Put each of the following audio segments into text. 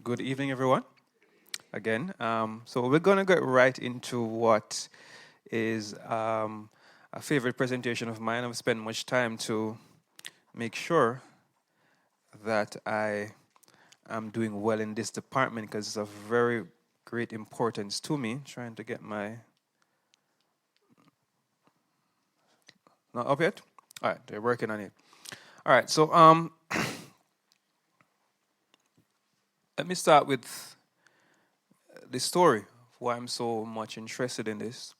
Good evening, everyone. Again, so we're going to get right into what is a favorite presentation of mine. I've spent much time to make sure that I am doing well in this department because it's of very great importance to me. Trying to get my not up yet. All right, they're working on it. All right, so let me start with the story of why I'm so much interested in this.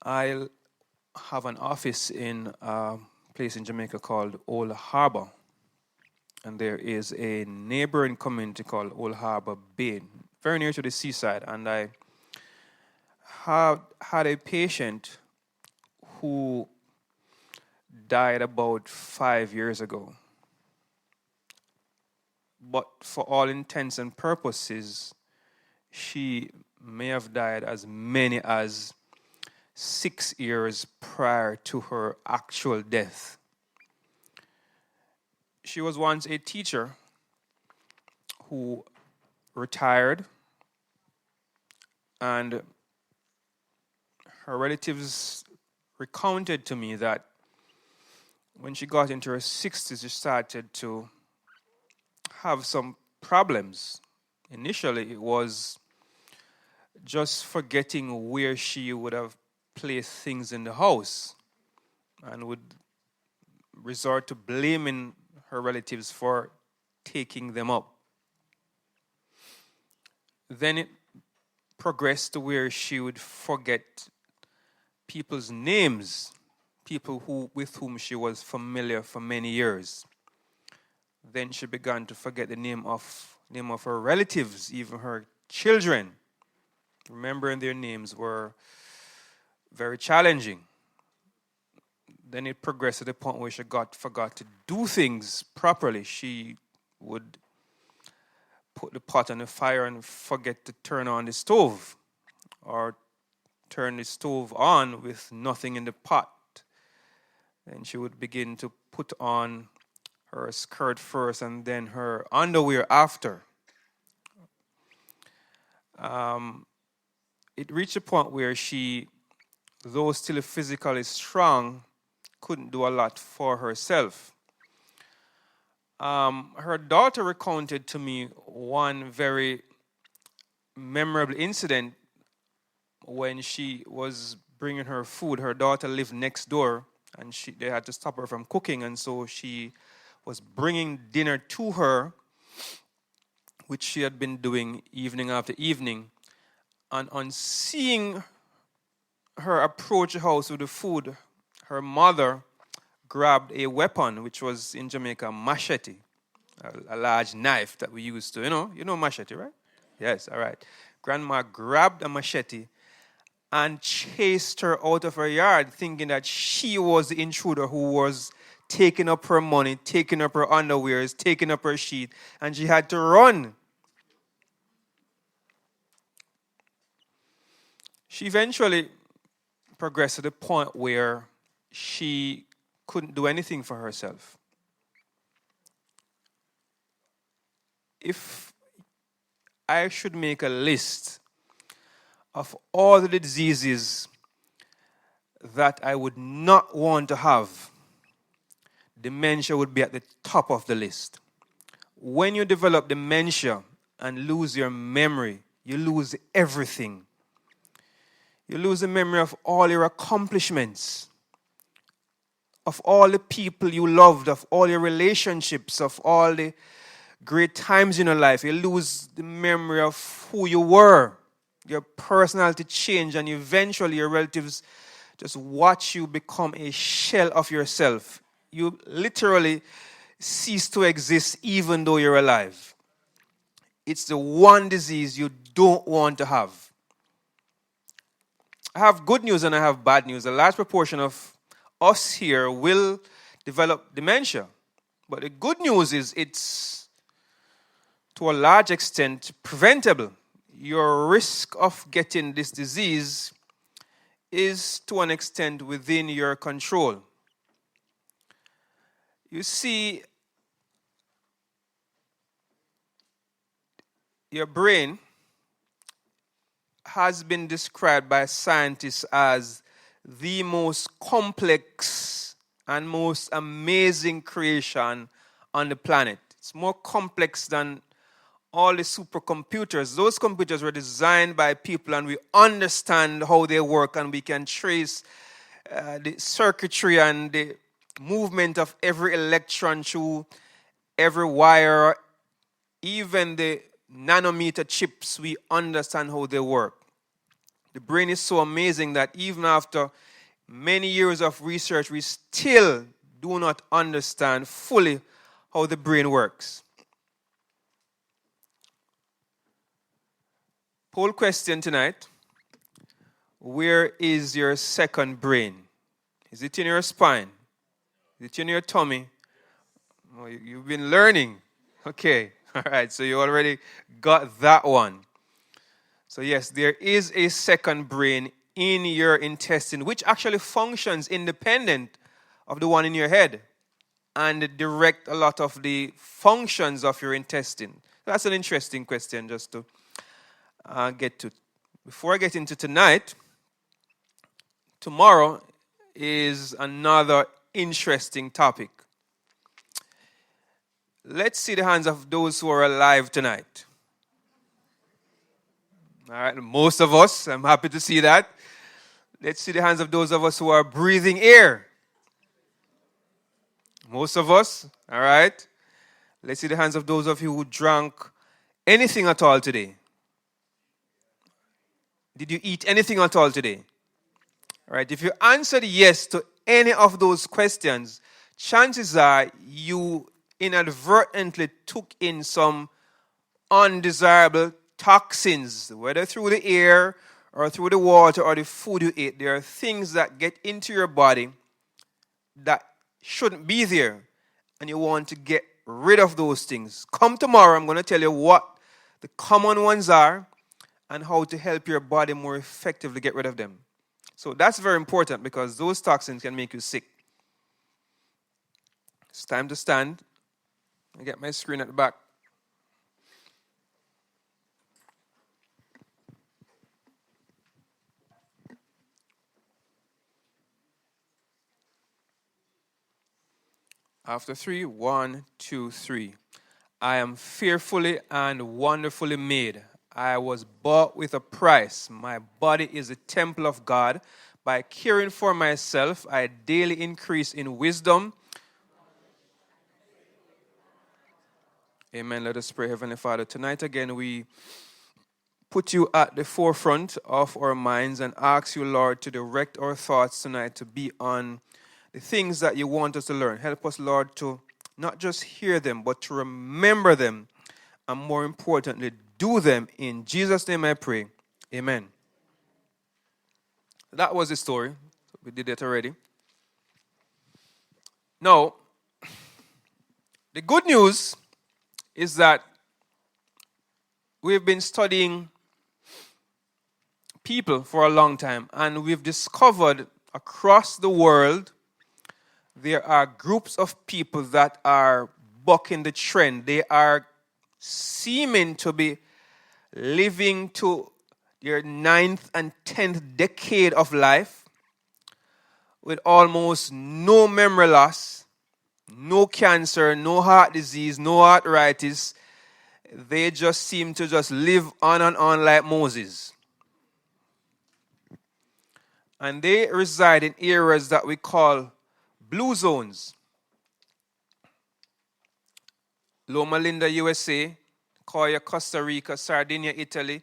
I have an office in a place in Jamaica called Old Harbor, and there is a neighboring community called Old Harbor Bay, very near to the seaside. And I had a patient who died about 5 years ago. But for all intents and purposes, she may have died as many as 6 years prior to her actual death. She was once a teacher who retired, and her relatives recounted to me that when she got into her 60s, she started to have some problems. Initially, it was just forgetting where she would have placed things in the house and would resort to blaming her relatives for taking them up. Then it progressed to where she would forget people's names, people with whom she was familiar for many years. Then she began to forget the name of her relatives, even her children. Remembering their names were very challenging. Then it progressed to the point where she forgot to do things properly. She would put the pot on the fire and forget to turn on the stove, or turn the stove on with nothing in the pot. Then she would begin to put on her skirt first and then her underwear after. It reached a point where she, though still physically strong, couldn't do a lot for herself. Her daughter recounted to me one very memorable incident when she was bringing her food. Her daughter lived next door, and they had to stop her from cooking, and so she was bringing dinner to her, which she had been doing evening after evening. And on seeing her approach the house with the food, her mother grabbed a weapon, which was in Jamaica a machete, a large knife that we used to, you know machete, right? Yes, all right. Grandma grabbed a machete and chased her out of her yard, thinking that she was the intruder who was taking up her money, taking up her underwears, taking up her sheet, and she had to run. She eventually progressed to the point where she couldn't do anything for herself. If I should make a list of all the diseases that I would not want to have, dementia would be at the top of the list. When you develop dementia and lose your memory, you lose everything. You lose the memory of all your accomplishments, of all the people you loved, of all your relationships, of all the great times in your life. You lose the memory of who you were. Your personality change, and eventually your relatives just watch you become a shell of yourself. You literally cease to exist even though you're alive. It's the one disease you don't want to have. I have good news and I have bad news. A large proportion of us here will develop dementia. But the good news is it's, to a large extent, preventable. Your risk of getting this disease is, to an extent, within your control. You see, Your brain has been described by scientists as the most complex and most amazing creation on the planet. It's more complex than all the supercomputers. Those computers were designed by people, and we understand how they work, and we can trace the circuitry and the movement of every electron through every wire, even the nanometer chips. We understand how they work. The brain is so amazing that even after many years of research, we still do not understand fully how the brain works. Poll question tonight. Where is your second brain? Is it in your spine? Is it in your tummy? Oh, you've been learning. Okay. All right. So you already got that one. So yes, there is a second brain in your intestine, which actually functions independent of the one in your head and direct a lot of the functions of your intestine. That's an interesting question just to get to. Before I get into tonight, tomorrow is another interesting topic. Let's see the hands of those who are alive tonight. All right, most of us, I'm happy to see that. Let's see the hands of those of us who are breathing air. Most of us, all right. Let's see the hands of those of you who drank anything at all today. Did you eat anything at all today? All right, if you answered yes to any of those questions, chances are you inadvertently took in some undesirable toxins, whether through the air or through the water or the food you ate. There are things that get into your body that shouldn't be there, and you want to get rid of those things. Come tomorrow, I'm going to tell you what the common ones are and how to help your body more effectively get rid of them. So that's very important because those toxins can make you sick. It's time to stand. I get my screen at the back. After 3, 1, 2, 3. I am fearfully and wonderfully made. I was bought with a price. My body is a temple of God. By caring for myself, I daily increase in wisdom. Amen. Let us pray. Heavenly Father, tonight again we put you at the forefront of our minds and ask you, Lord, to direct our thoughts tonight to be on the things that you want us to learn. Help us, Lord, to not just hear them, but to remember them, and more importantly, do them. In Jesus' name I pray. Amen. That was the story. We did it already. Now, the good news is that we've been studying people for a long time, and we've discovered across the world there are groups of people that are bucking the trend. They are seeming to be living to their 9th and 10th decade of life with almost no memory loss, no cancer, no heart disease, no arthritis. They just seem to just live on and on like Moses. And they reside in areas that we call blue zones. Loma Linda, USA, Coya, Costa Rica, Sardinia, Italy,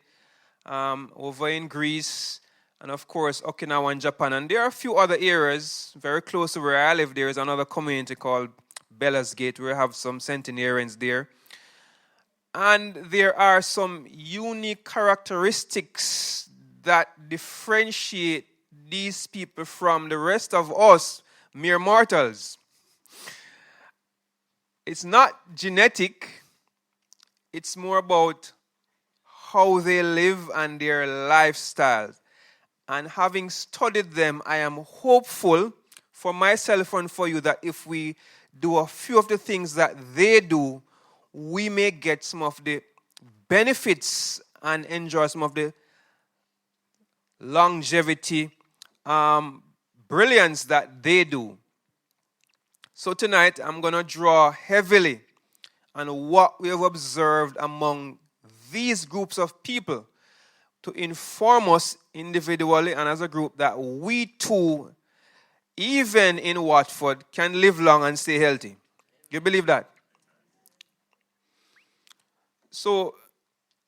over in Greece, and of course Okinawa and Japan. And there are a few other areas very close to where I live. There is another community called Bella's Gate. We have some centenarians there. And there are some unique characteristics that differentiate these people from the rest of us, mere mortals. It's not genetic. It's more about how they live and their lifestyle. And having studied them, I am hopeful for myself and for you that if we do a few of the things that they do, we may get some of the benefits and enjoy some of the longevity brilliance that they do. So tonight I'm going to draw heavily on what we have observed among these groups of people to inform us individually and as a group that we too, even in Watford, can live long and stay healthy. You believe that? So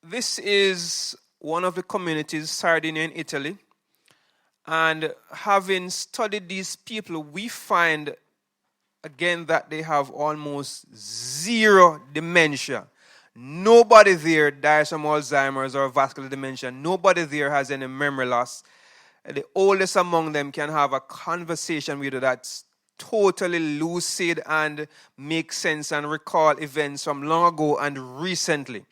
this is one of the communities, Sardinia in Italy. And having studied these people, we find again that they have almost zero dementia. Nobody there dies from Alzheimer's or vascular dementia. Nobody there has any memory loss. The oldest among them can have a conversation with you that's totally lucid and make sense and recall events from long ago and recently.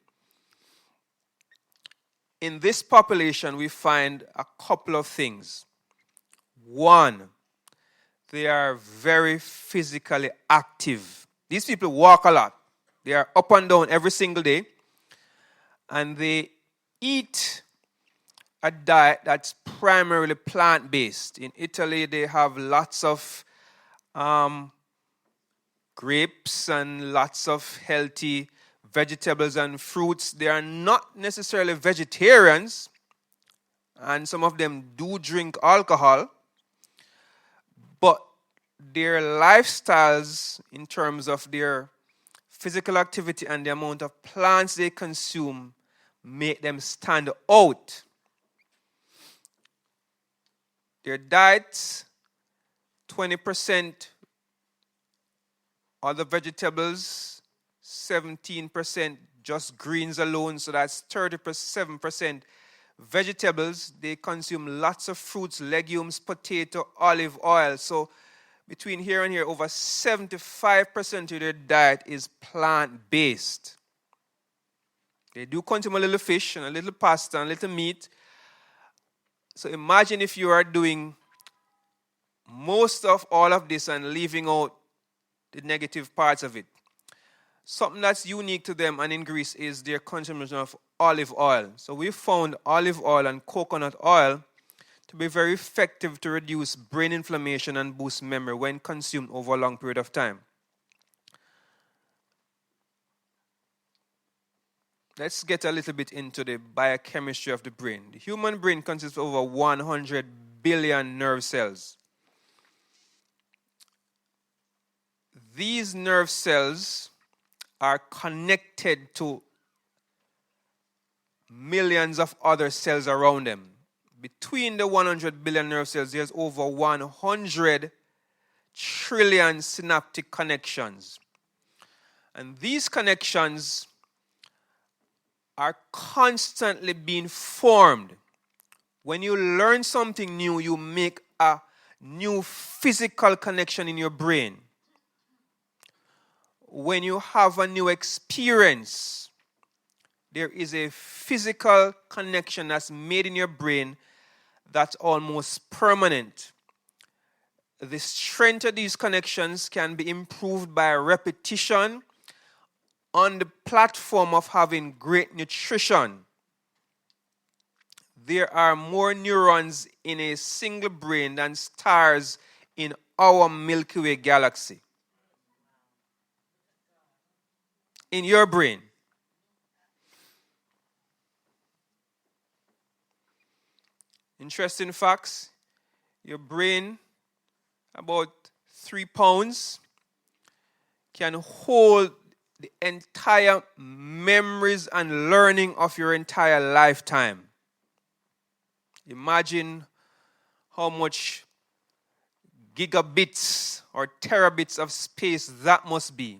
In this population, we find a couple of things. One, they are very physically active. These people walk a lot. They are up and down every single day. And they eat a diet that's primarily plant-based. In Italy, they have lots of grapes and lots of healthy vegetables and fruits. They are not necessarily vegetarians, and some of them do drink alcohol, but their lifestyles in terms of their physical activity and the amount of plants they consume make them stand out. Their diets, 20% other vegetables, 17% just greens alone, so that's 37% vegetables. They consume lots of fruits, legumes, potato, olive oil. So between here and here, over 75% of their diet is plant-based. They do consume a little fish and a little pasta and a little meat. So imagine if you are doing most of all of this and leaving out the negative parts of it. Something that's unique to them and in Greece is their consumption of olive oil. So we found olive oil and coconut oil to be very effective to reduce brain inflammation and boost memory when consumed over a long period of time. Let's get a little bit into the biochemistry of the brain. The human brain consists of over 100 billion nerve cells. These nerve cells are connected to millions of other cells around them. Between the 100 billion nerve cells, there's over 100 trillion synaptic connections. And these connections are constantly being formed. When you learn something new, you make a new physical connection in your brain. When you have a new experience, there is a physical connection that's made in your brain that's almost permanent. The strength of these connections can be improved by repetition on the platform of having great nutrition. There are more neurons in a single brain than stars in our Milky Way galaxy. In your brain. Interesting facts. Your brain, about 3 pounds, can hold the entire memories and learning of your entire lifetime. Imagine how much gigabits or terabits of space that must be.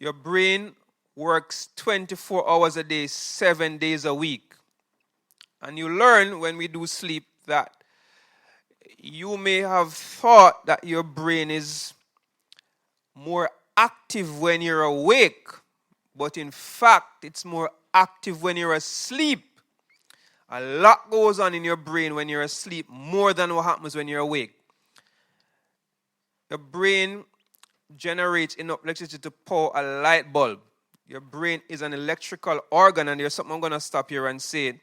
Your brain works 24 hours a day, 7 days a week. And you learn when we do sleep that you may have thought that your brain is more active when you're awake, but in fact, it's more active when you're asleep. A lot goes on in your brain when you're asleep, more than what happens when you're awake. Your brain generates enough electricity to power a light bulb. Your brain is an electrical organ, and there's something I'm going to stop here and say.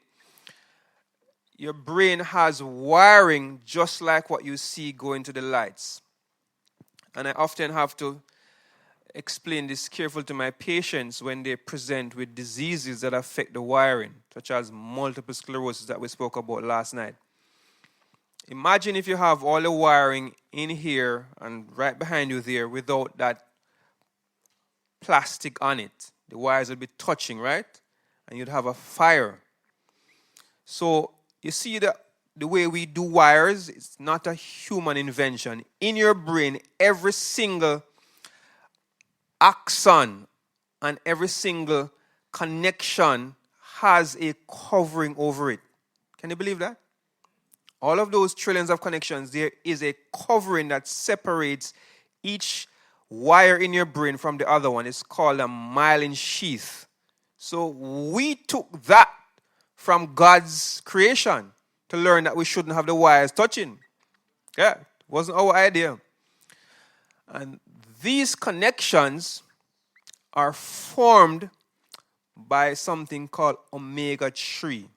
Your brain has wiring just like what you see going to the lights. And I often have to explain this carefully to my patients when they present with diseases that affect the wiring, such as multiple sclerosis that we spoke about last night. Imagine if you have all the wiring in here and right behind you there without that plastic on it. The wires would be touching, right? And you'd have a fire. So you see the way we do wires, it's not a human invention. In your brain, every single axon and every single connection has a covering over it. Can you believe that? All of those trillions of connections, there is a covering that separates each wire in your brain from the other one. It's called a myelin sheath. So we took that from God's creation to learn that we shouldn't have the wires touching. Yeah, it wasn't our idea. And these connections are formed by something called omega-3.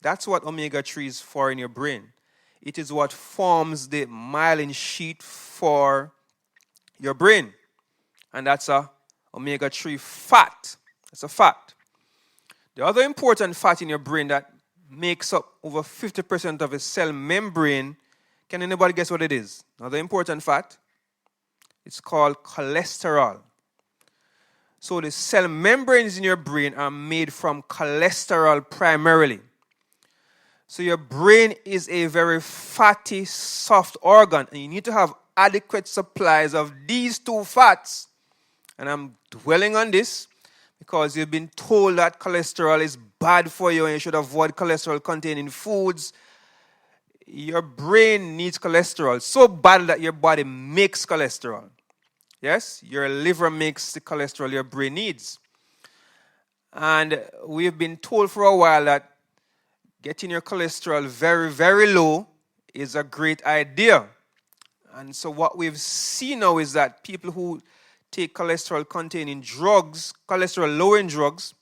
That's what omega-3 is for in your brain. It is what forms the myelin sheath for your brain. And that's a omega-3 fat. It's a fat. The other important fat in your brain that makes up over 50% of a cell membrane, can anybody guess what it is? Another important fat. It's called cholesterol. So the cell membranes in your brain are made from cholesterol primarily. So your brain is a very fatty, soft organ, and you need to have adequate supplies of these two fats. And I'm dwelling on this because you've been told that cholesterol is bad for you and you should avoid cholesterol-containing foods. Your brain needs cholesterol so bad that your body makes cholesterol. Yes, your liver makes the cholesterol your brain needs. And we've been told for a while that getting your cholesterol very, very low is a great idea. And so what we've seen now is that people who take cholesterol-containing drugs, cholesterol-lowering drugs,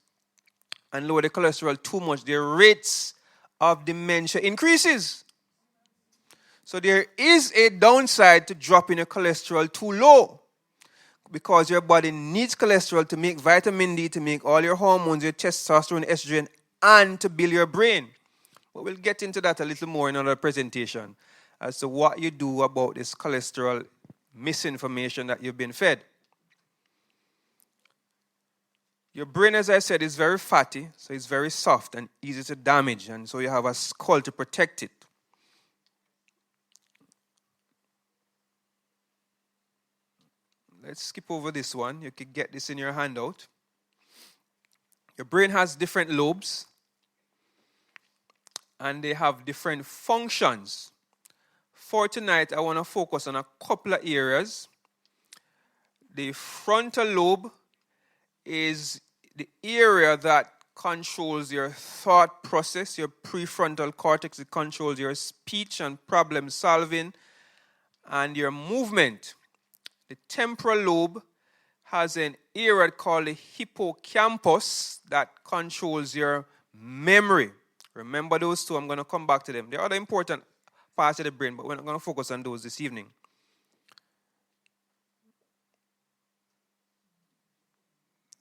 and lower the cholesterol too much, their rates of dementia increases. So there is a downside to dropping your cholesterol too low, because your body needs cholesterol to make vitamin D, to make all your hormones, your testosterone, estrogen, and to build your brain. But we'll get into that a little more in another presentation as to what you do about this cholesterol misinformation that you've been fed. Your brain, as I said, is very fatty, so it's very soft and easy to damage, and so you have a skull to protect it. Let's skip over this one. You can get this in your handout. Your brain has different lobes, and they have different functions. For tonight, I want to focus on a couple of areas. The frontal lobe is the area that controls your thought process, your prefrontal cortex. It controls your speech and problem solving and your movement. The temporal lobe has an area called the hippocampus that controls your memory. Remember those two. I'm going to come back to them. They are the important parts of the brain, but we're not going to focus on those this evening.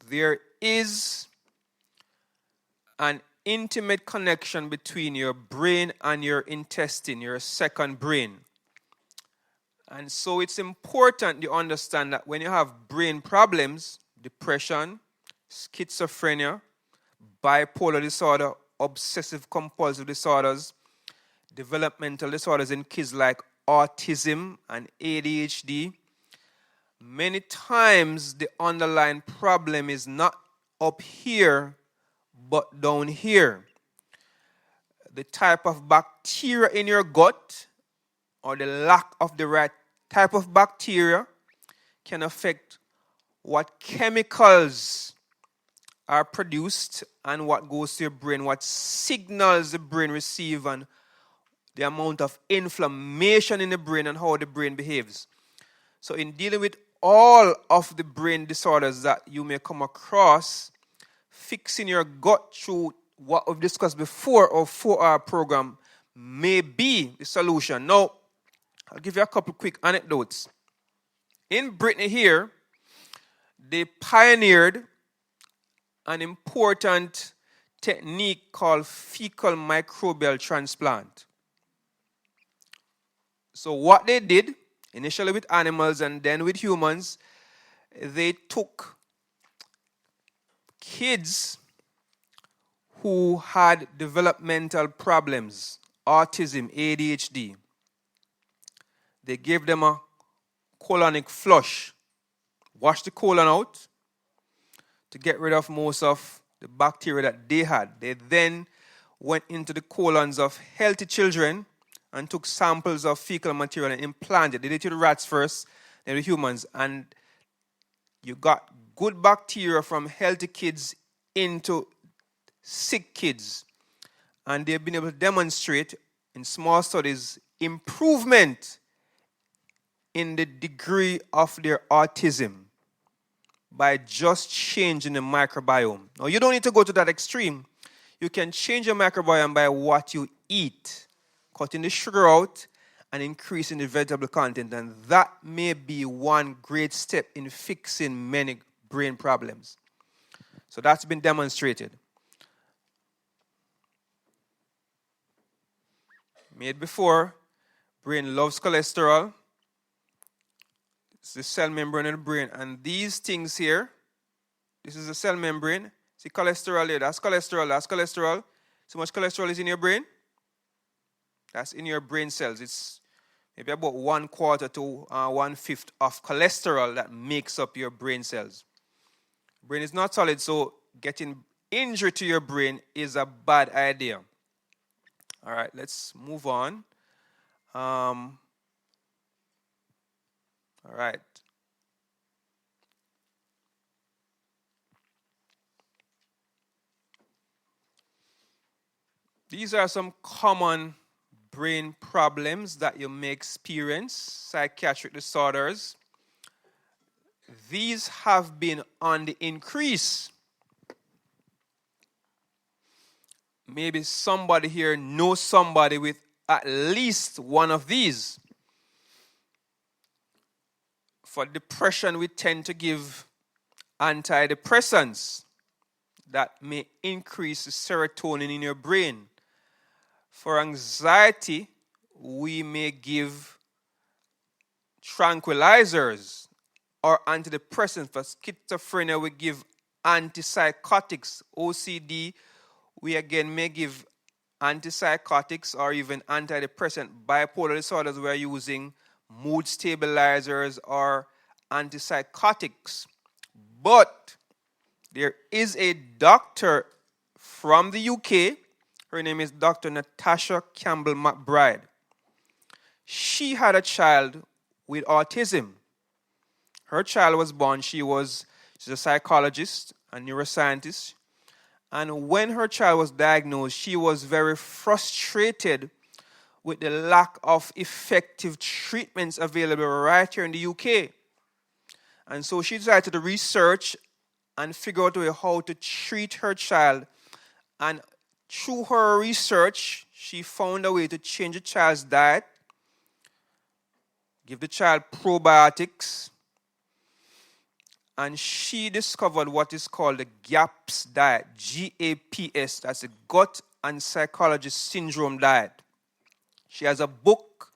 There is an intimate connection between your brain and your intestine, your second brain. And so it's important you understand that when you have brain problems, depression, schizophrenia, bipolar disorder, obsessive compulsive disorders, developmental disorders in kids like autism and ADHD, many times the underlying problem is not up here, but down here. The type of bacteria in your gut or the lack of the right type of bacteria can affect what chemicals are produced and what goes to your brain, what signals the brain receives, and the amount of inflammation in the brain and how the brain behaves. So in dealing with all of the brain disorders that you may come across, fixing your gut through what we've discussed before, our 4-hour program, may be the solution. Now, I'll give you a couple quick anecdotes. In Brittany here, they pioneered an important technique called fecal microbial transplant. So what they did, initially with animals and then with humans, they took kids who had developmental problems, autism, ADHD. They gave them a colonic flush, washed the colon out to get rid of most of the bacteria that they had. They then went into the colons of healthy children and took samples of fecal material and implanted. They did it to the rats first, then the humans. And you got good bacteria from healthy kids into sick kids. And they've been able to demonstrate in small studies improvement in the degree of their autism by just changing the microbiome. Now, you don't need to go to that extreme. You can change your microbiome by what you eat, cutting the sugar out and increasing the vegetable content. And that may be one great step in fixing many brain problems. So that's been demonstrated. Made before, brain loves cholesterol. It's the cell membrane of the brain. And these things here, this is the cell membrane. See cholesterol here, that's cholesterol, that's cholesterol. So much cholesterol is in your brain? That's in your brain cells. It's maybe about 1/4 to 1/5 of cholesterol that makes up your brain cells. Brain is not solid, so getting injury to your brain is a bad idea. All right, let's move on. All right. These are some common brain problems that you may experience, psychiatric disorders. These have been on the increase. Maybe somebody here knows somebody with at least one of these. For depression, we tend to give antidepressants that may increase the serotonin in your brain. For anxiety, we may give tranquilizers or antidepressants. For schizophrenia, we give antipsychotics. OCD, we again may give antipsychotics or even antidepressant. Bipolar disorders, we are using mood stabilizers or antipsychotics. But there is a doctor from the UK. Her name is Dr. Natasha Campbell McBride. She had a child with autism. Her child was born. She's a psychologist, a neuroscientist. And when her child was diagnosed, she was very frustrated with the lack of effective treatments available right here in the UK. And so she decided to research and figure out a way how to treat her child. And through her research, she found a way to change the child's diet, give the child probiotics, and she discovered what is called the GAPS diet, GAPS, that's a Gut and Psychology Syndrome diet. She has a book,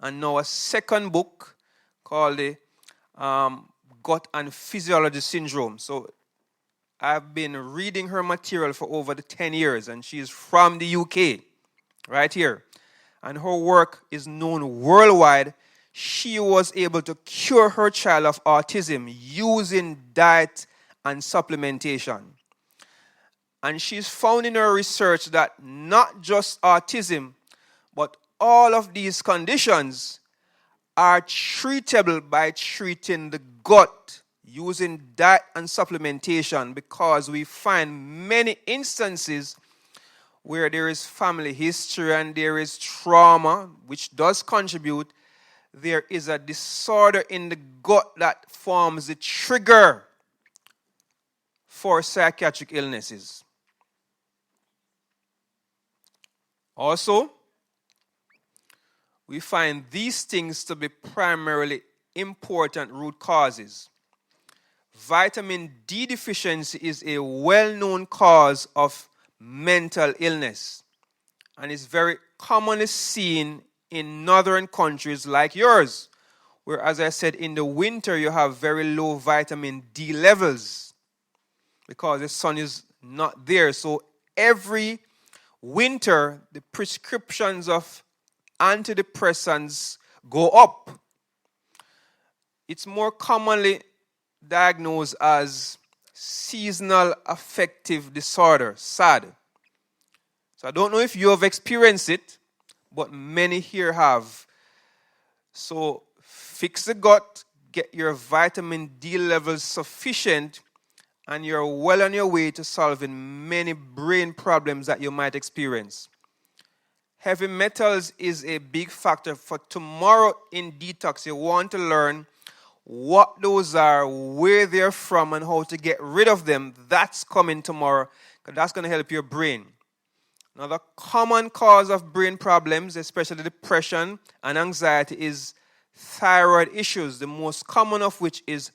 and now a second book called the Gut and Physiology Syndrome. So I've been reading her material for over 10 years, and she's from the UK, right here. And her work is known worldwide. She was able to cure her child of autism using diet and supplementation. And she's found in her research that not just autism, but all of these conditions are treatable by treating the gut using diet and supplementation, because we find many instances where there is family history and there is trauma, which does contribute, there is a disorder in the gut that forms the trigger for psychiatric illnesses. Also, we find these things to be primarily important root causes. Vitamin D deficiency is a well-known cause of mental illness and is very commonly seen in northern countries like yours, where, as I said, in the winter you have very low vitamin D levels because the sun is not there. So every winter, the prescriptions of antidepressants go up. It's more commonly diagnosed as seasonal affective disorder, SAD. So I don't know if you have experienced it, but many here have. So fix the gut, get your vitamin D levels sufficient, and you're well on your way to solving many brain problems that you might experience. Heavy metals is a big factor for tomorrow in detox. You want to learn what those are, where they're from, and how to get rid of them. That's coming tomorrow, because that's going to help your brain. Another common cause of brain problems, especially depression and anxiety, is thyroid issues, the most common of which is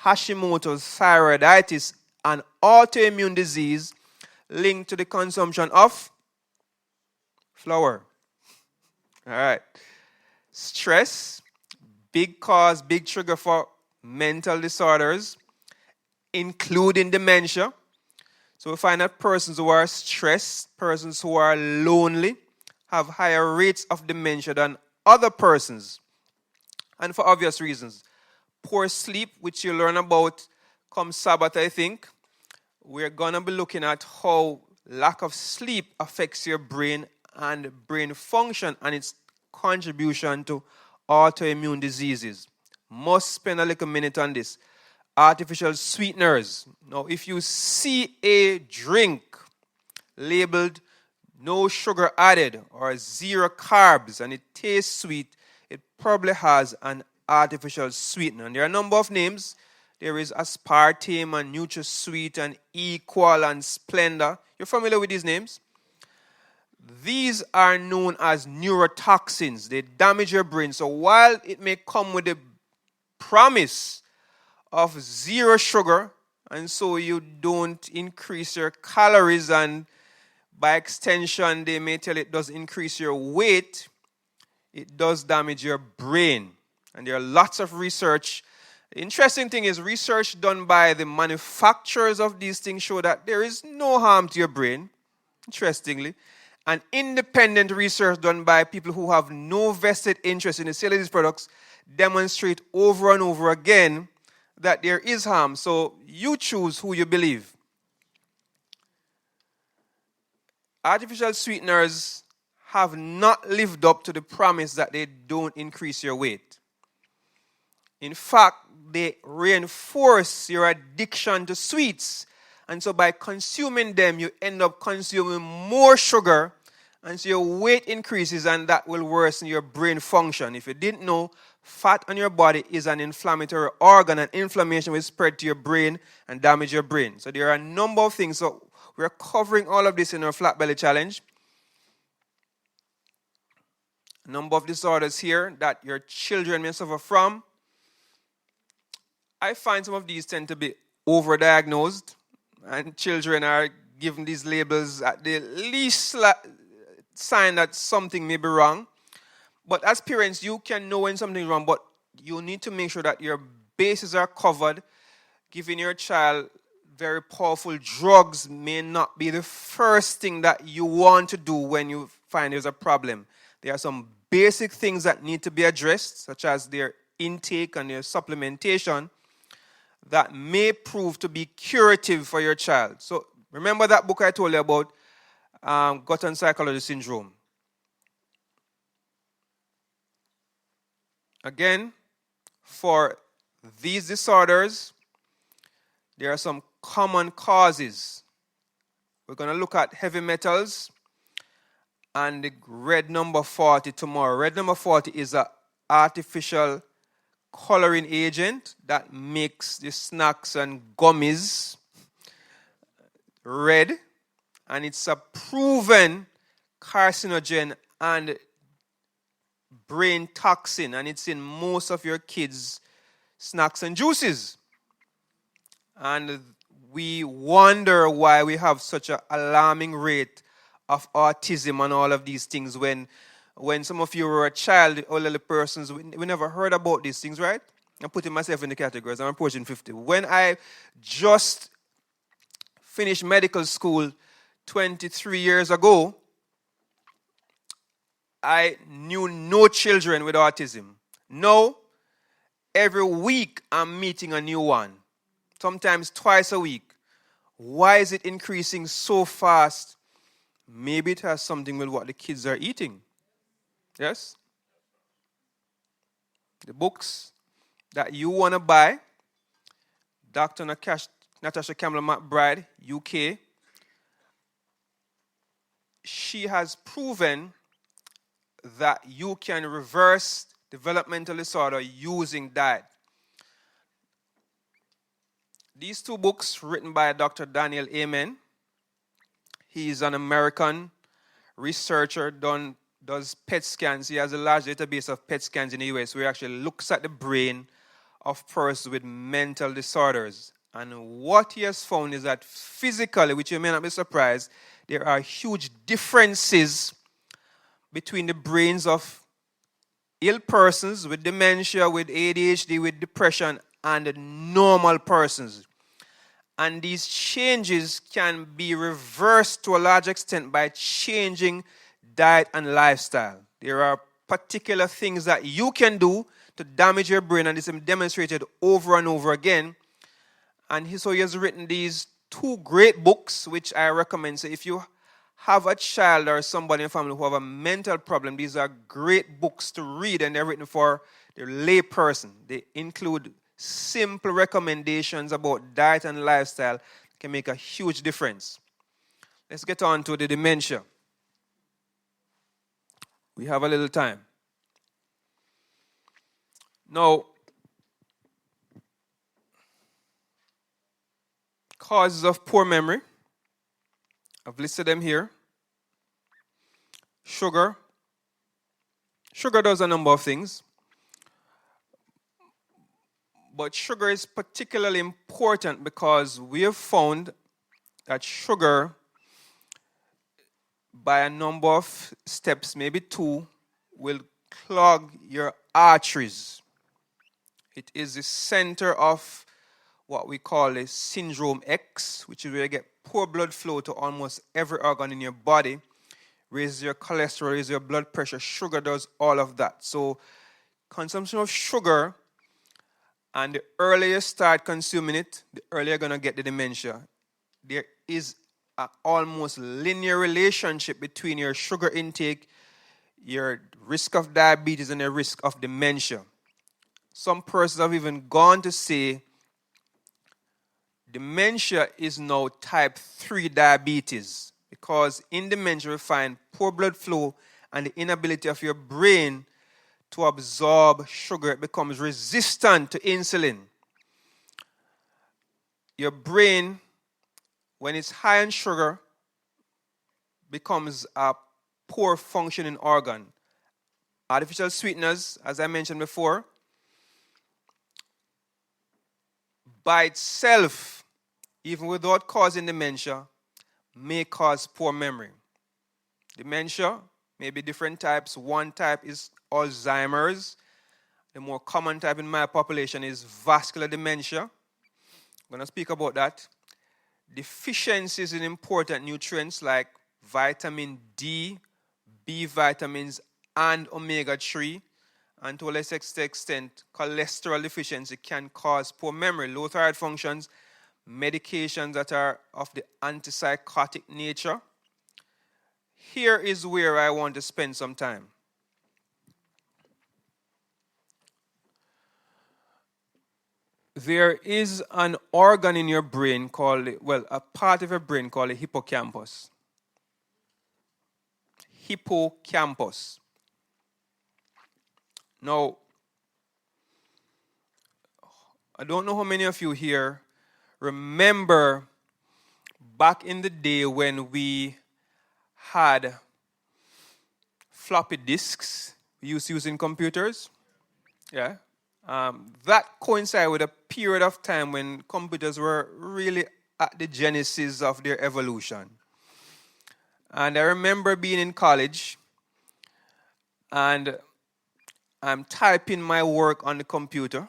Hashimoto's thyroiditis, an autoimmune disease linked to the consumption of flour. All right. Stress, big cause, big trigger for mental disorders, including dementia. So we find that persons who are stressed, persons who are lonely, have higher rates of dementia than other persons. And for obvious reasons. Poor sleep, which you learn about come Sabbath, I think. We're going to be looking at how lack of sleep affects your brain and brain function and its contribution to autoimmune diseases. Must spend a little minute on this. Artificial sweeteners. Now, if you see a drink labeled no sugar added or 0 carbs and it tastes sweet, it probably has an artificial sweetener. And there are a number of names. There is aspartame and NutraSweet and Equal and Splenda. You're familiar with these names? These are known as neurotoxins. They damage your brain. So while it may come with the promise of 0 sugar, and so you don't increase your calories, and by extension they may tell it does increase your weight, it does damage your brain. And there are lots of research. The interesting thing is research done by the manufacturers of these things show that there is no harm to your brain, interestingly. And independent research done by people who have no vested interest in the sale of these products demonstrate over and over again that there is harm. So you choose who you believe. Artificial sweeteners have not lived up to the promise that they don't increase your weight. In fact, they reinforce your addiction to sweets. And so by consuming them, you end up consuming more sugar, and so your weight increases, and that will worsen your brain function. If you didn't know, fat on your body is an inflammatory organ, and inflammation will spread to your brain and damage your brain. So there are a number of things. So we're covering all of this in our Flat Belly Challenge. A number of disorders here that your children may suffer from. I find some of these tend to be overdiagnosed, and children are given these labels at the least sign that something may be wrong. But as parents, you can know when something is wrong, but you need to make sure that your bases are covered. Giving your child very powerful drugs may not be the first thing that you want to do when you find there's a problem. There are some basic things that need to be addressed, such as their intake and their supplementation, that may prove to be curative for your child. So remember that book I told you about, Gut and Psychology Syndrome. Again, for these disorders, there are some common causes. We're going to look at heavy metals and the red number 40 tomorrow. Red number 40 is a artificial coloring agent that makes the snacks and gummies red, and it's a proven carcinogen and brain toxin, and it's in most of your kids' snacks and juices. And we wonder why we have such an alarming rate of autism and all of these things when some of you were a child or little persons, we never heard about these things, right? I'm putting myself in the categories. I'm approaching 50. When I just finished medical school 23 years ago, I knew no children with autism. Now, every week I'm meeting a new one, sometimes twice a week. Why is it increasing so fast? Maybe it has something with what the kids are eating. Yes? The books that you want to buy, Dr. Natasha Campbell McBride, UK, she has proven that you can reverse developmental disorder using diet. These two books written by Dr. Daniel Amen. He is an American researcher, does PET scans. He has a large database of PET scans in the US where he actually looks at the brain of persons with mental disorders. And what he has found is that physically, which you may not be surprised, there are huge differences between the brains of ill persons with dementia, with ADHD, with depression, and normal persons. And these changes can be reversed to a large extent by changing diet and lifestyle. There are particular things that you can do to damage your brain, and this is demonstrated over and over again. And so he has written these two great books, which I recommend. So if you have a child or somebody in your family who have a mental problem, these are great books to read, and they're written for the lay person. They include simple recommendations about diet and lifestyle that can make a huge difference. Let's get on to the dementia. We have a little time. Now, causes of poor memory. I've listed them here. Sugar. Sugar does a number of things. But sugar is particularly important because we have found that sugar, by a number of steps, maybe two, will clog your arteries. It is the center of what we call a syndrome X, which is where you get poor blood flow to almost every organ in your body, raises your cholesterol, raises your blood pressure. Sugar does all of that. So consumption of sugar, and the earlier you start consuming it, the earlier you're going to get the dementia. There is an almost linear relationship between your sugar intake, your risk of diabetes, and your risk of dementia. Some persons have even gone to say dementia is now type 3 diabetes, because in dementia we find poor blood flow and the inability of your brain to absorb sugar. It becomes resistant to insulin. Your brain, when it's high in sugar, becomes a poor functioning organ. Artificial sweeteners, as I mentioned before, by itself, even without causing dementia, may cause poor memory. Dementia may be different types. One type is Alzheimer's. The more common type in my population is vascular dementia. I'm going to speak about that. Deficiencies in important nutrients like vitamin D, B vitamins, and omega-3, and to a lesser extent, cholesterol deficiency can cause poor memory. Low thyroid functions, medications that are of the antipsychotic nature. Here is where I want to spend some time. There is an organ in your brain called, a part of your brain called the hippocampus. Hippocampus. Now, I don't know how many of you here remember back in the day when we had floppy disks we used to use in computers. Yeah. That coincided with a period of time when computers were really at the genesis of their evolution. And I remember being in college and I'm typing my work on the computer.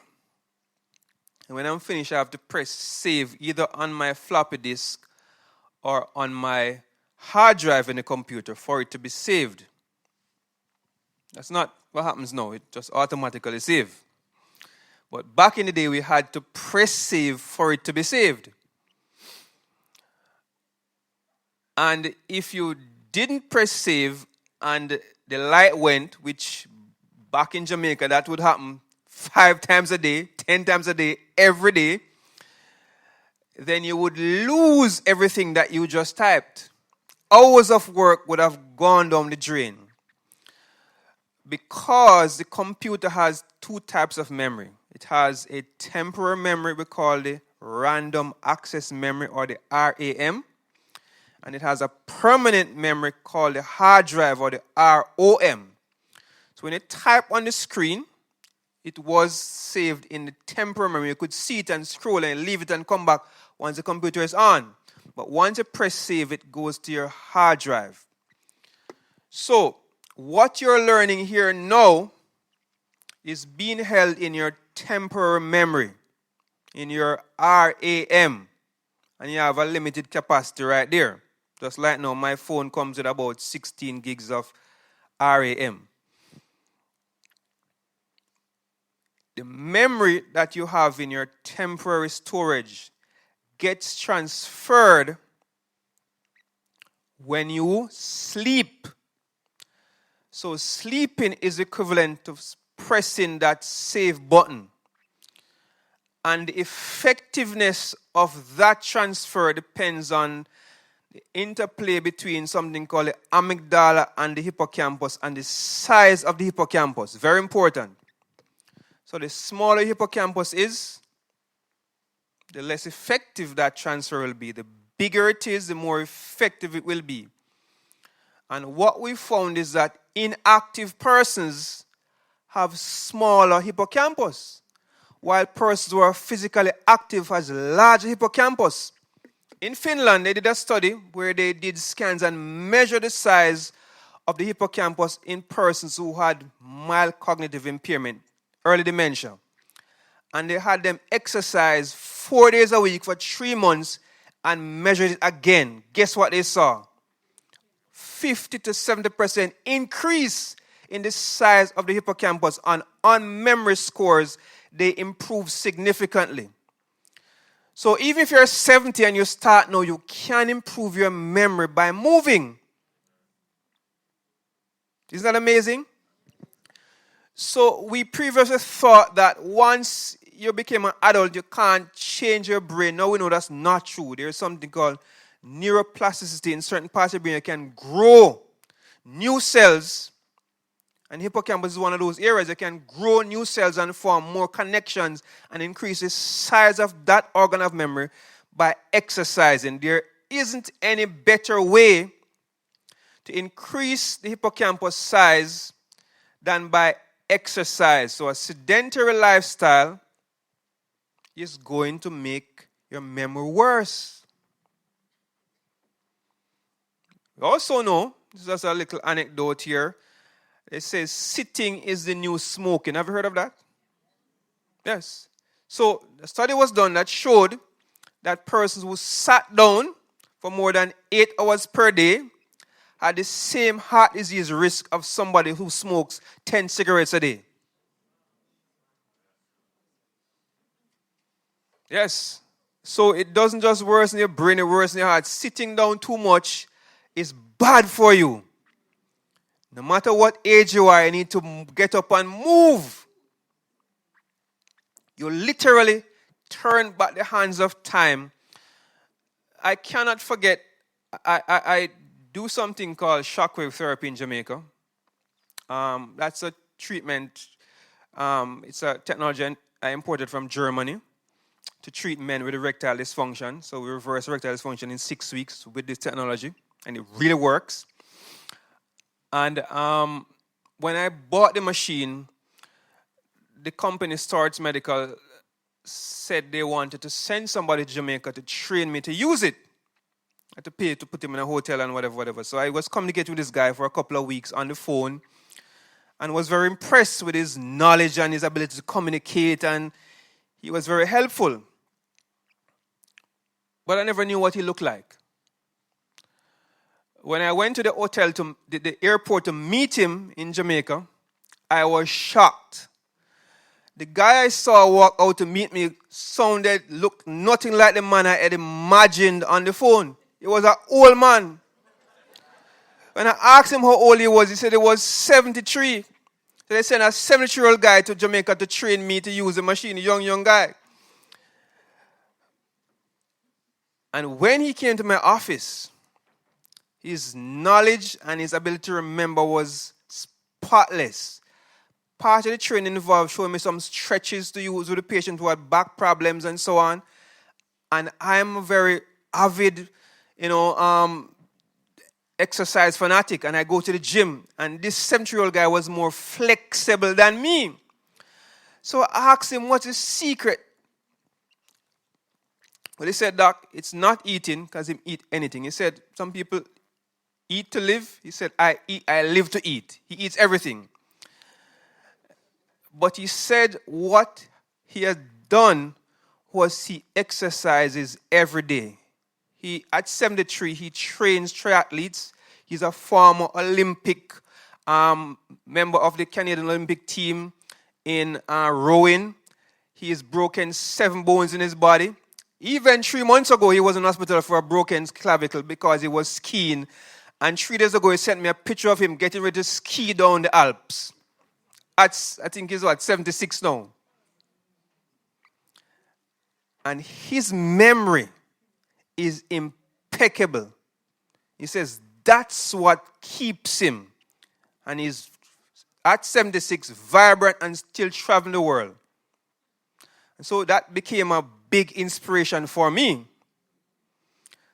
And when I'm finished, I have to press save either on my floppy disk or on my hard drive in the computer for it to be saved. That's not what happens now. It just automatically saves. But back in the day, we had to press save for it to be saved. And if you didn't press save and the light went, which back in Jamaica, that would happen 5 times a day, 10 times a day, every day, then you would lose everything that you just typed. Hours of work would have gone down the drain. Because the computer has 2 types of memory. It has a temporary memory we call the random access memory or the RAM. And it has a permanent memory called the hard drive or the ROM. So when you type on the screen, it was saved in the temporary memory. You could see it and scroll and leave it and come back once the computer is on. But once you press save, it goes to your hard drive. So what you're learning here now is being held in your temporary memory, in your RAM. And you have a limited capacity right there. Just like now, my phone comes with about 16 gigs of RAM. The memory that you have in your temporary storage gets transferred when you sleep. So sleeping is equivalent to pressing that save button. And the effectiveness of that transfer depends on the interplay between something called the amygdala and the hippocampus and the size of the hippocampus. Very important. So the smaller hippocampus is, the less effective that transfer will be. The bigger it is, the more effective it will be. And what we found is that inactive persons have smaller hippocampus, while persons who are physically active has larger hippocampus. In Finland, they did a study where they did scans and measured the size of the hippocampus in persons who had mild cognitive impairment, early dementia. And they had them exercise 4 days a week for 3 months and measured it again. Guess what they saw? 50 to 70% increase in the size of the hippocampus. And on memory scores, they improve significantly. So even if you're 70 and you start now, you can improve your memory by moving. Isn't that amazing? So we previously thought that once you became an adult, you can't change your brain. Now we know that's not true. There's something called neuroplasticity. In certain parts of the brain, you can grow new cells. And hippocampus is one of those areas that can grow new cells and form more connections and increase the size of that organ of memory by exercising. There isn't any better way to increase the hippocampus size than by exercise. So a sedentary lifestyle is going to make your memory worse. We also know, this is just a little anecdote here, it says sitting is the new smoking. Have you heard of that? Yes. So a study was done that showed that persons who sat down for more than 8 hours per day had the same heart disease risk of somebody who smokes 10 cigarettes a day. Yes. So it doesn't just worsen your brain, it worsens your heart. Sitting down too much is bad for you. No matter what age you are, you need to get up and move. You literally turn back the hands of time. I cannot forget, I do something called shockwave therapy in Jamaica. That's a treatment It's a technology I imported from Germany to treat men with erectile dysfunction. So we reverse erectile dysfunction in 6 weeks with this technology, and it really works. And when I bought the machine, the company Starts Medical said they wanted to send somebody to Jamaica to train me to use it. I had to pay to put him in a hotel and whatever. So I was communicating with this guy for a couple of weeks on the phone and was very impressed with his knowledge and his ability to communicate, and he was very helpful. But I never knew what he looked like. When I went to the hotel, to the airport to meet him in Jamaica, I was shocked. The guy I saw walk out to meet me looked nothing like the man I had imagined on the phone. He was an old man. When I asked him how old he was, he said he was 73. So they sent a 73-year-old guy to Jamaica to train me to use the machine, a young guy. And when he came to my office, his knowledge and his ability to remember was spotless. Part of the training involved showing me some stretches to use with the patient who had back problems and so on. And I'm a very avid, exercise fanatic, and I go to the gym. And this 70-year-old guy was more flexible than me. So I asked him, what's his secret? Well, he said, Doc, it's not eating, because he eat anything. He said, some people eat to live. He said, I live to eat. He eats everything. But he said what he has done was he exercises every day. At 73, he trains triathletes. He's a former Olympic member of the Canadian Olympic team in rowing. He has broken 7 bones in his body. Even 3 months ago, he was in hospital for a broken clavicle because he was skiing. And 3 days ago, he sent me a picture of him getting ready to ski down the Alps. I think he's 76 now. And his memory is impeccable. He says that's what keeps him. And he's at 76, vibrant and still traveling the world. And so that became a big inspiration for me.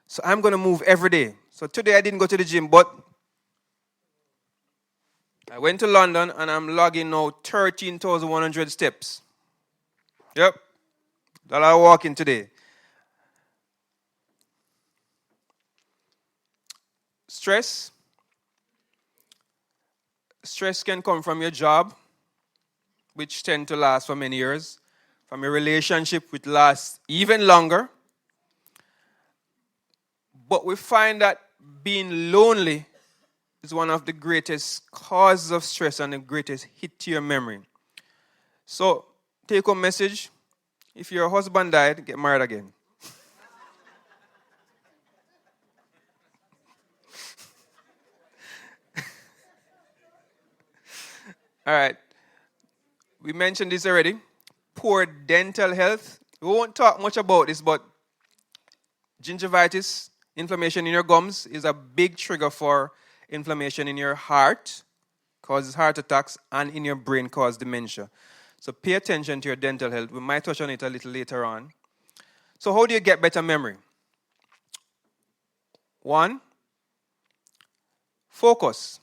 So I'm going to move every day. So today I didn't go to the gym, but I went to London and I'm logging now 13,100 steps. Yep. That I'm walking today. Stress. Stress can come from your job, which tend to last for many years. From your relationship, which lasts even longer. But we find that being lonely is one of the greatest causes of stress and the greatest hit to your memory. So, take home message. If your husband died, get married again. All right. We mentioned this already. Poor dental health. We won't talk much about this, but gingivitis, inflammation in your gums, is a big trigger for inflammation in your heart, causes heart attacks, and in your brain causes dementia. So pay attention to your dental health. We might touch on it a little later on. So how do you get better memory? 1, focus.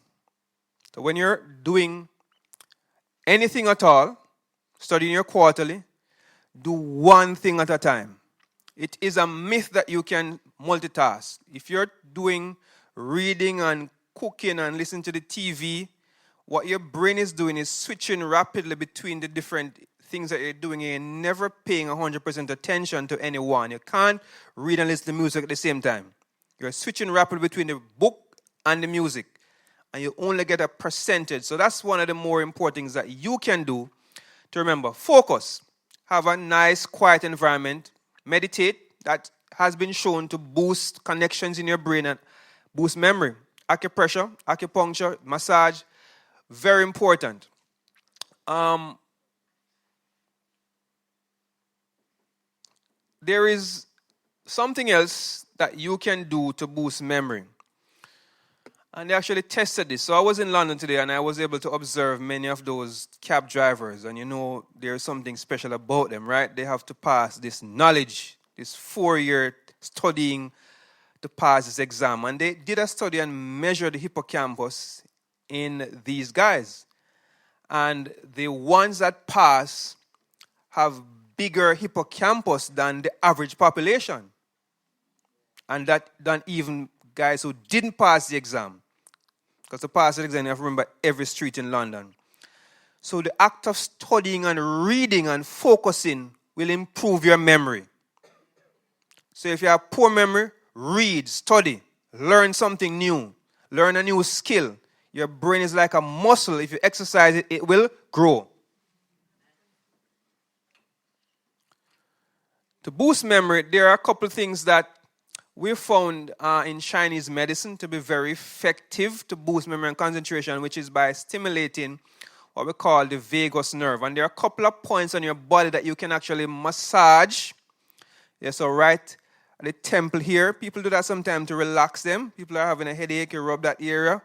So when you're doing anything at all, studying your quarterly, do one thing at a time. It is a myth that you can multitask. If you're doing reading and cooking and listening to the TV, what your brain is doing is switching rapidly between the different things that you're doing, and you're never paying 100% attention to any one. You can't read and listen to music at the same time. You're switching rapidly between the book and the music, and you only get a percentage. So that's one of the more important things that you can do to remember. Focus. Have a nice, quiet environment. Meditate. That has been shown to boost connections in your brain and boost memory. Acupressure, acupuncture, massage, very important. There is something else that you can do to boost memory. And they actually tested this. So I was in London today and I was able to observe many of those cab drivers. And you know, there's something special about them, right? They have to pass this knowledge, this 4-year studying to pass this exam. And they did a study and measured the hippocampus in these guys. And the ones that pass have bigger hippocampus than the average population. And that than even guys who didn't pass the exam. Because to pass the exam, you have to remember every street in London. So the act of studying and reading and focusing will improve your memory. So if you have poor memory, read, study, learn something new, learn a new skill. Your brain is like a muscle. If you exercise it, it will grow. To boost memory, there are a couple of things that we found in Chinese medicine to be very effective to boost memory and concentration, which is by stimulating what we call the vagus nerve. And there are a couple of points on your body that you can actually massage. Yes, so right at the temple here. People do that sometimes to relax them. People are having a headache, you rub that area.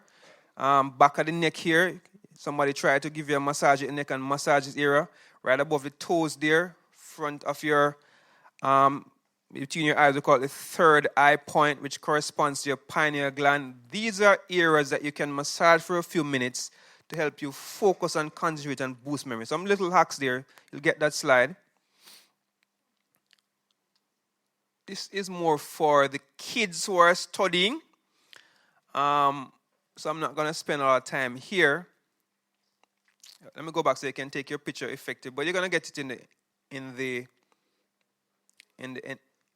Back of the neck here, somebody try to give you a massage at the neck and massage this area. Right above the toes there, front of your between your eyes, we call it the third eye point, which corresponds to your pineal gland. These are areas that you can massage for a few minutes to help you focus and concentrate and boost memory. Some little hacks there. You'll get that slide. This is more for the kids who are studying. So I'm not going to spend a lot of time here. Let me go back so you can take your picture effective. But you're going to get it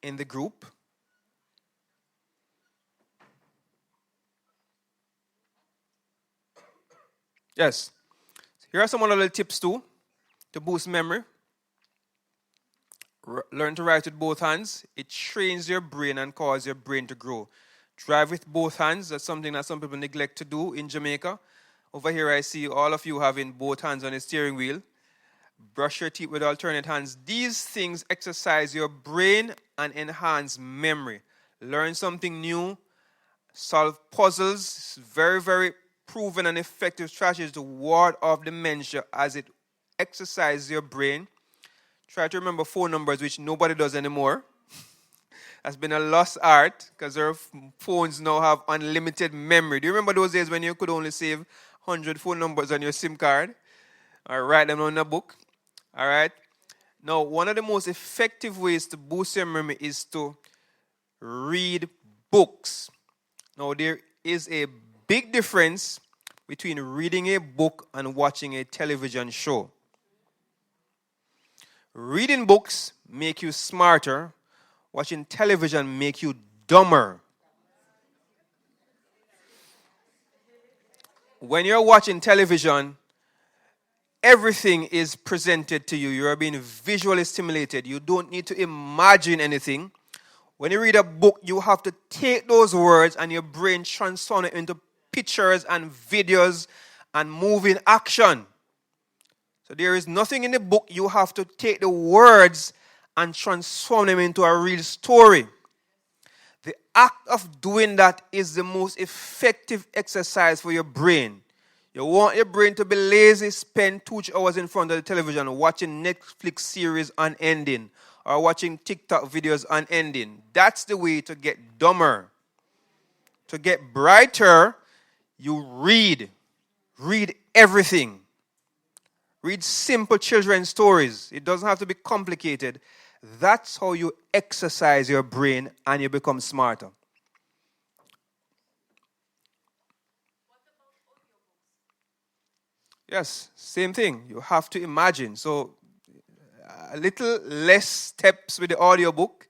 in the group. Yes. Here are some other little tips too to boost memory. Learn to write with both hands. It trains your brain and causes your brain to grow. Drive with both hands. That's something that some people neglect to do in Jamaica. Over here I see all of you having both hands on the steering wheel. Brush your teeth with alternate hands. These things exercise your brain and enhance memory. Learn something new. Solve puzzles. It's very, very proven and effective strategies to ward off dementia as it exercises your brain. Try to remember phone numbers, which nobody does anymore. That's been a lost art because our phones now have unlimited memory. Do you remember those days when you could only save 100 phone numbers on your SIM card? Or write them on a book? All right. Now, one of the most effective ways to boost your memory is to read books. Now, there is a big difference between reading a book and watching a television show. Reading books make you smarter. Watching television make you dumber. When you're watching television, everything is presented to you. You're being visually stimulated. You don't need to imagine anything. When you read a book, you have to take those words and your brain transform it into pictures and videos and moving action. So there is nothing in the book. You have to take the words and transform them into a real story. The act of doing that is the most effective exercise for your brain. You want your brain to be lazy, spend 2 hours in front of the television watching Netflix series unending or watching TikTok videos unending. That's the way to get dumber. To get brighter, you read. Read everything. Read simple children's stories. It doesn't have to be complicated. That's how you exercise your brain and you become smarter. Yes, same thing. You have to imagine. So a little less steps with the audiobook.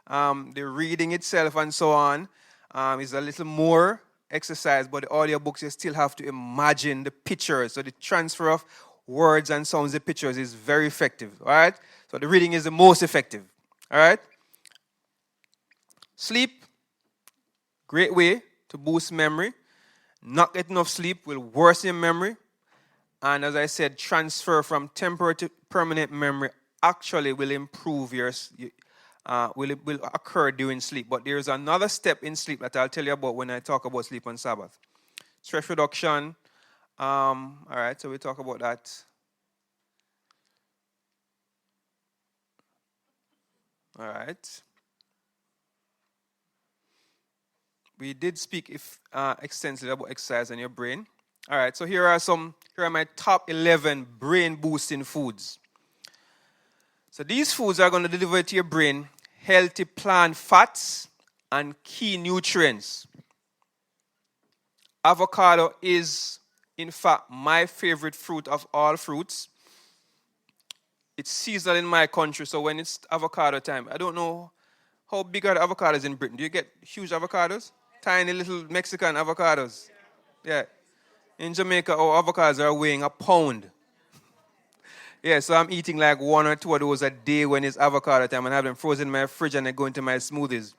The reading itself and so on is a little more exercise, but the audiobooks you still have to imagine the pictures. So the transfer of words and sounds, the pictures is very effective. All right? So the reading is the most effective. All right? Sleep, great way to boost memory. Not getting enough sleep will worsen your memory. And as I said, transfer from temporary to permanent memory actually will improve will occur during sleep. But there's another step in sleep that I'll tell you about when I talk about sleep on Sabbath. stress reduction. All right, so we talk about that. All right. We did speak extensively about exercise and your brain. All right, so here are my top 11 brain boosting foods. So these foods are going to deliver to your brain healthy plant fats and key nutrients. Avocado is, in fact, my favorite fruit of all fruits. It's seasonal in my country, so when it's avocado time, I don't know how big are the avocados in Britain. Do you get huge avocados? Tiny little Mexican avocados. Yeah. In Jamaica, our avocados are weighing a pound. Yeah, so I'm eating like one or two of those a day when it's avocado time and have them frozen in my fridge and they go into my smoothies.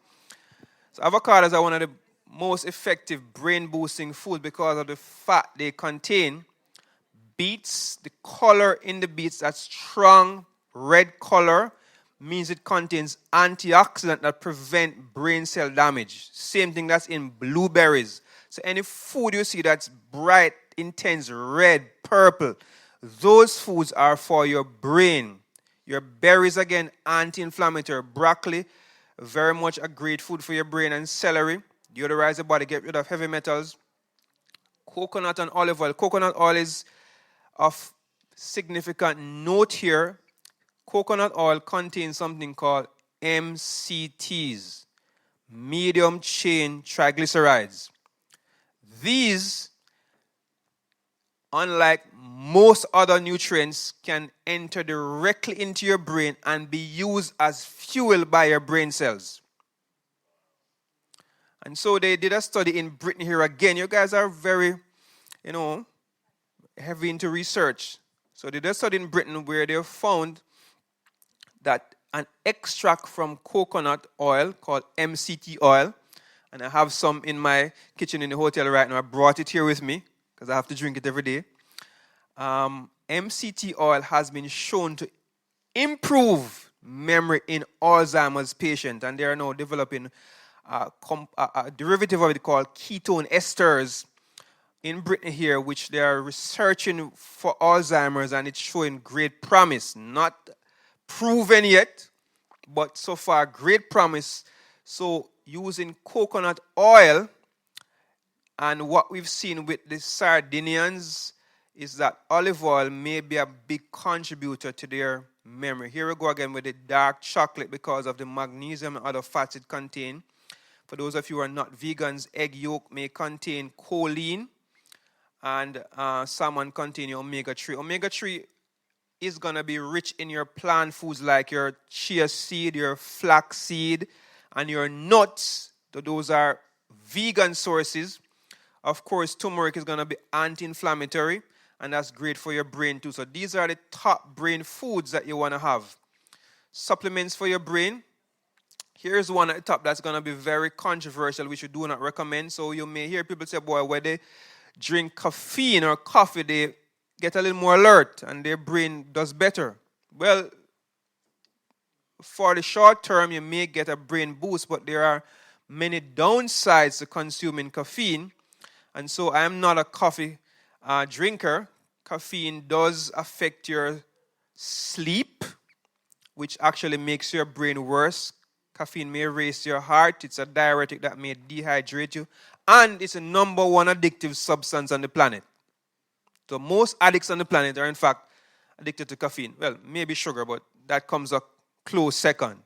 So avocados are one of the most effective brain boosting foods because of the fat they contain. Beets, the color in the beets, that strong red color, means it contains antioxidants that prevent brain cell damage. Same thing that's in blueberries. So any food you see that's bright, intense red, purple, those foods are for your brain. Your berries, again, anti-inflammatory. Broccoli, very much a great food for your brain. And celery, deodorize the body, get rid of heavy metals. Coconut and olive oil. Coconut oil is of significant note here. Coconut oil contains something called MCTs, medium chain triglycerides. These, unlike most other nutrients, can enter directly into your brain and be used as fuel by your brain cells. And so they did a study in Britain here again. You guys are very, heavy into research. So they did a study in Britain where they found that an extract from coconut oil called MCT oil, and I have some in my kitchen in the hotel right now. I brought it here with me because I have to drink it every day. MCT oil has been shown to improve memory in Alzheimer's patients, and they are now developing a derivative of it called ketone esters in Britain here, which they are researching for Alzheimer's, and it's showing great promise. Not proven yet, but so far great promise. So using coconut oil, and what we've seen with the Sardinians is that olive oil may be a big contributor to their memory. Here we go again with the dark chocolate because of the magnesium and other fats it contains. For those of you who are not vegans, egg yolk may contain choline, and salmon contain omega-3. Omega-3 is going to be rich in your plant foods like your chia seed, your flax seed, and your nuts. So those are vegan sources. Of course, turmeric is going to be anti-inflammatory, and that's great for your brain too. So these are the top brain foods that you want to have. Supplements for your brain. Here's one at the top that's going to be very controversial, which you do not recommend. So you may hear people say, boy, when they drink caffeine or coffee, they get a little more alert and their brain does better. Well, for the short term, you may get a brain boost, but there are many downsides to consuming caffeine. And so I am not a coffee drinker. Caffeine does affect your sleep, which actually makes your brain worse. Caffeine may race your heart. It's a diuretic that may dehydrate you. And it's the number one addictive substance on the planet. So most addicts on the planet are in fact addicted to caffeine. Well, maybe sugar, but that comes a close second.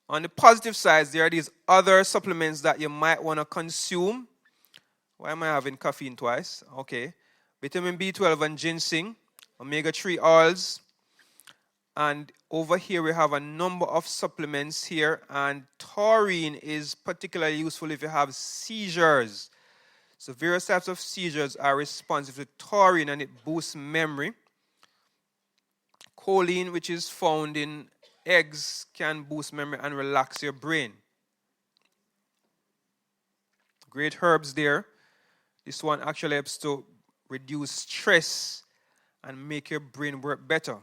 On the positive side, there are these other supplements that you might want to consume. Why am I having caffeine twice? Okay. Vitamin B12 and ginseng, omega-3 oils. And over here we have a number of supplements here. And taurine is particularly useful if you have seizures. So various types of seizures are responsive to taurine and it boosts memory. Choline, which is found in eggs, can boost memory and relax your brain. Great herbs there. This one actually helps to reduce stress and make your brain work better.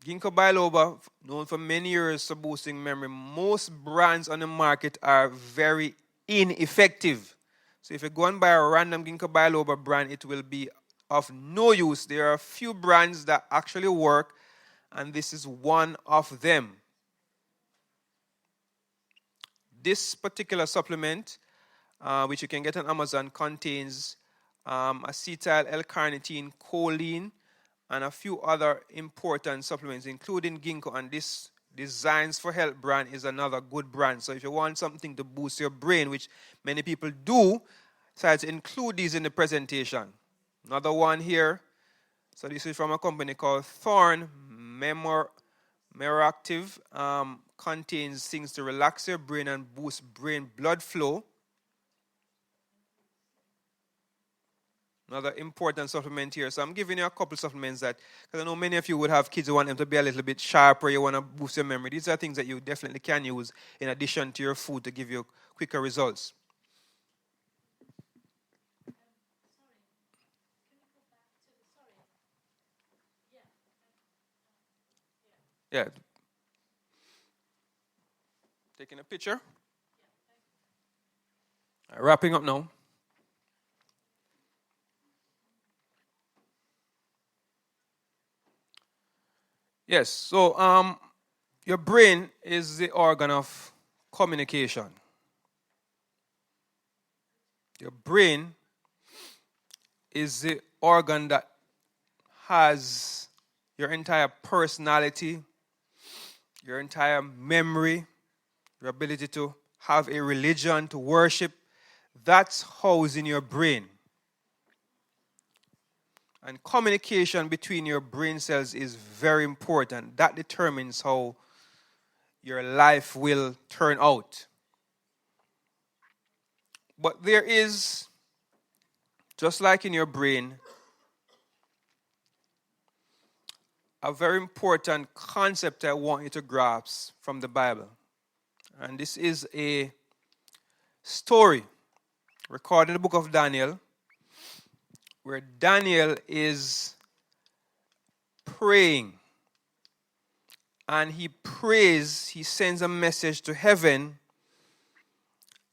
Ginkgo biloba, known for many years for boosting memory. Most brands on the market are very ineffective. So if you go and buy a random ginkgo biloba brand, it will be of no use. There are a few brands that actually work, and this is one of them. This particular supplement, which you can get on Amazon, contains acetyl L-carnitine, choline, and a few other important supplements, including ginkgo. And this Designs for Health brand is another good brand. So if you want something to boost your brain, which many people do, try to include these in the presentation. Another one here. So this is from a company called Thorn Meractive. Contains things to relax your brain and boost brain blood flow. Another important supplement here. So I'm giving you a couple supplements that, because I know many of you would have kids who want them to be a little bit sharper, you want to boost your memory. These are things that you definitely can use in addition to your food to give you quicker results. Yeah. Taking a picture. Wrapping up now. Yes, so your brain is the organ of communication. Your brain is the organ that has your entire personality, your entire memory, your ability to have a religion, to worship. That's housed in your brain. And communication between your brain cells is very important. That determines how your life will turn out. But there is, just like in your brain, a very important concept I want you to grasp from the Bible. And this is a story recorded in the book of Daniel, where Daniel is praying. And he prays, he sends a message to heaven,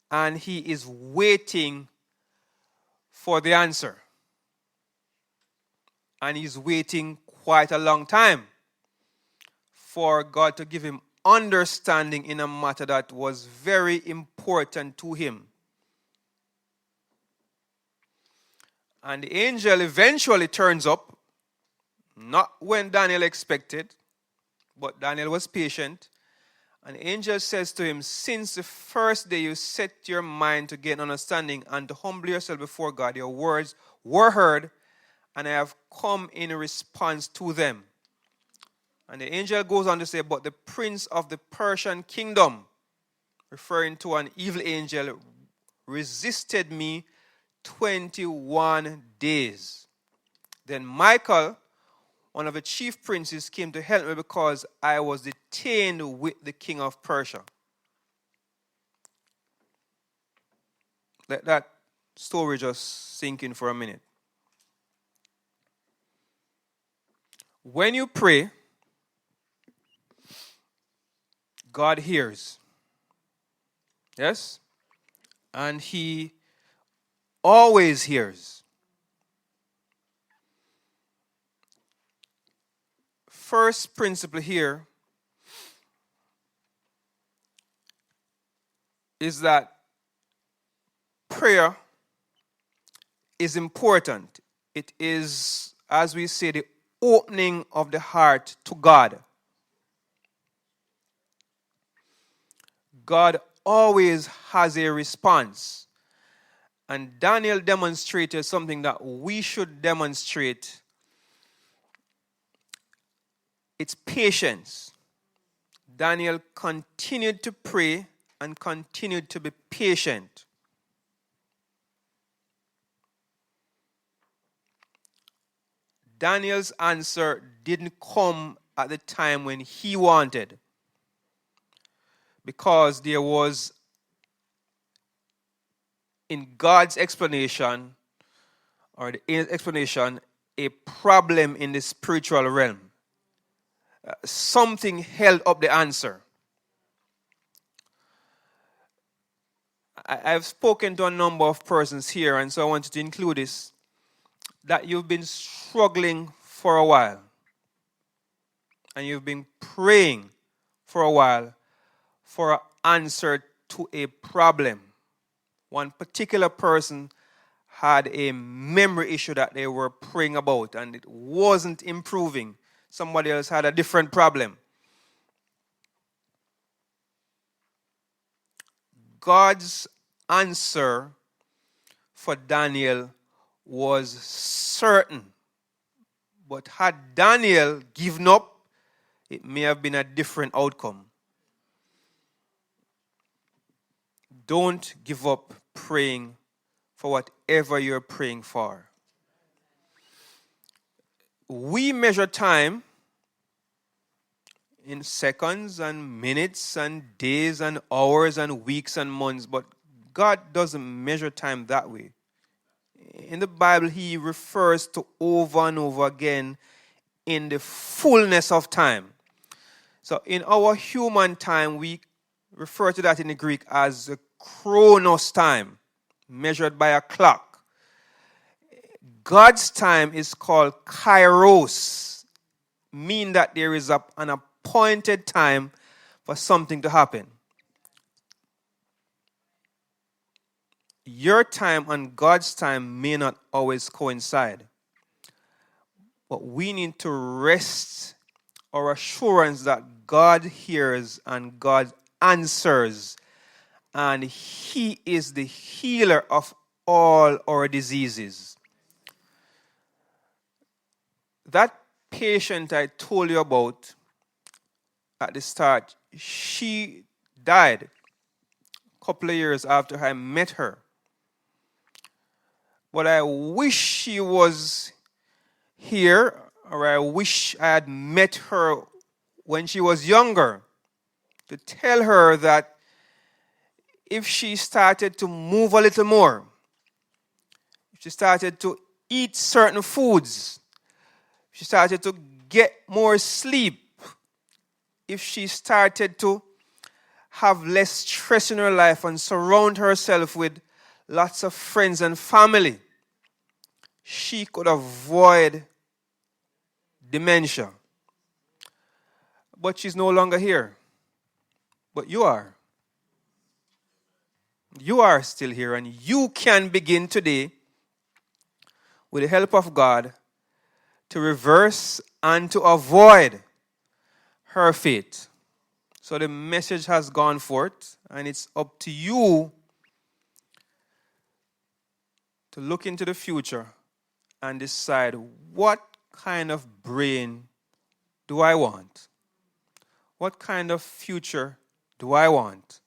and he is waiting for the answer. And he's waiting quite a long time for God to give him understanding in a matter that was very important to him. And the angel eventually turns up, not when Daniel expected, but Daniel was patient. And the angel says to him, since the first day you set your mind to gain understanding and to humble yourself before God, your words were heard, and I have come in response to them. And the angel goes on to say, but the prince of the Persian kingdom, referring to an evil angel, resisted me 21 days. Then Michael, one of the chief princes, came to help me because I was detained with the king of Persia. Let that story just sink in for a minute. When you pray, God hears. Yes? And he always hears. First principle here is that prayer is important. It is, as we say, the opening of the heart to God. God always has a response. And Daniel demonstrated something that we should demonstrate. It's patience. Daniel continued to pray and continued to be patient. Daniel's answer didn't come at the time when he wanted, because there was, in God's explanation, or the explanation, a problem in the spiritual realm. Something held up the answer. I've spoken to a number of persons here, and so I wanted to include this, that you've been struggling for a while. And you've been praying for a while for an answer to a problem. One particular person had a memory issue that they were praying about, and it wasn't improving. Somebody else had a different problem. God's answer for Daniel was certain. But had Daniel given up, it may have been a different outcome. Don't give up praying for whatever you're praying for. We measure time in seconds and minutes and days and hours and weeks and months, but God doesn't measure time that way. In the Bible, he refers to over and over again in the fullness of time. So in our human time, we refer to that in the Greek as the chronos time, measured by a clock. God's time is called kairos, meaning that there is an appointed time for something to happen. Your time and God's time may not always coincide, but we need to rest our assurance that God hears and God answers, and he is the healer of all our diseases. That patient I told you about at the start, she died a couple of years after I met her. But I wish she was here, or I wish I had met her when she was younger, to tell her that if she started to move a little more, if she started to eat certain foods, if she started to get more sleep, if she started to have less stress in her life and surround herself with lots of friends and family, she could avoid dementia. But she's no longer here. But you are. You are still here, and you can begin today, with the help of God, to reverse and to avoid her fate. So the message has gone forth, and it's up to you to look into the future and decide, what kind of brain do I want? What kind of future do I want?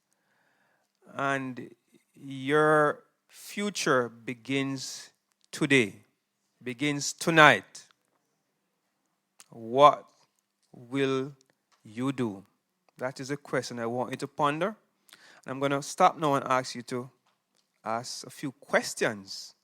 And your future begins today, begins tonight. What will you do? That is a question I want you to ponder. And I'm going to stop now and ask you to ask a few questions